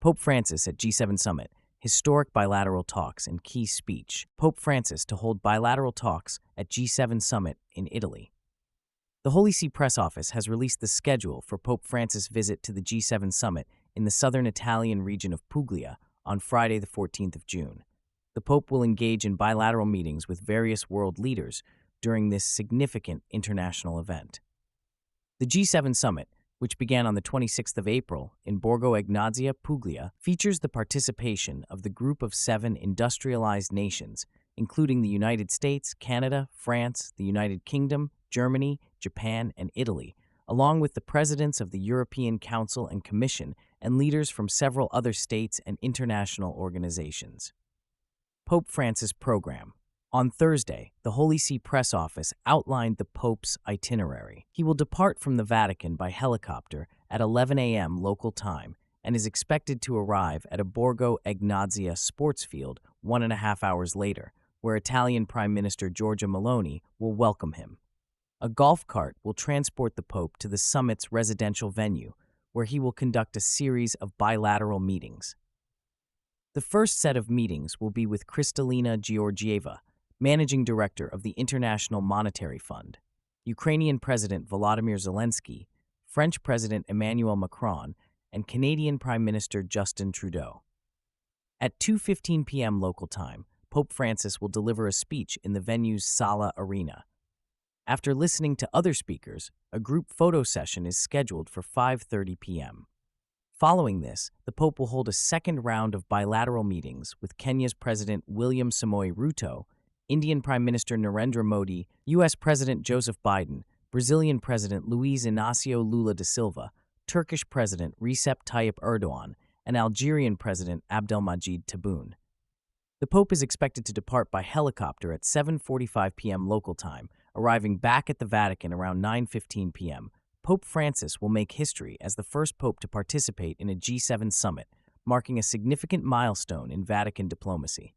Pope Francis at G7 Summit, historic bilateral talks and key speech. Pope Francis to hold bilateral talks at G7 Summit in Italy. The Holy See Press Office has released the schedule for Pope Francis' visit to the G7 Summit in the southern Italian region of Puglia on Friday, the 14th of June. The Pope will engage in bilateral meetings with various world leaders during this significant international event. The G7 Summit, which began on the 26th of April in Borgo Egnazia, Puglia, features the participation of the group of 7 industrialized nations, including the United States, Canada, France, the United Kingdom, Germany, Japan, and Italy, along with the presidents of the European Council and Commission and leaders from several other states and international organizations. Pope Francis' program. On Thursday, the Holy See Press Office outlined the Pope's itinerary. He will depart from the Vatican by helicopter at 11 a.m. local time and is expected to arrive at a Borgo Egnazia sports field 1.5 hours later, where Italian Prime Minister Giorgia Meloni will welcome him. A golf cart will transport the Pope to the summit's residential venue, where he will conduct a series of bilateral meetings. The first set of meetings will be with Kristalina Georgieva, Managing Director of the International Monetary Fund, Ukrainian President Volodymyr Zelensky, French President Emmanuel Macron, and Canadian Prime Minister Justin Trudeau. At 2:15 p.m. local time, Pope Francis will deliver a speech in the venue's Sala Arena. After listening to other speakers, a group photo session is scheduled for 5:30 p.m. Following this, the Pope will hold a second round of bilateral meetings with Kenya's President William Samoei Ruto, Indian Prime Minister Narendra Modi, U.S. President Joseph Biden, Brazilian President Luiz Inácio Lula da Silva, Turkish President Recep Tayyip Erdogan, and Algerian President Abdelmajid Tebboune. The Pope is expected to depart by helicopter at 7:45 p.m. local time, arriving back at the Vatican around 9:15 p.m. Pope Francis will make history as the first pope to participate in a G7 summit, marking a significant milestone in Vatican diplomacy.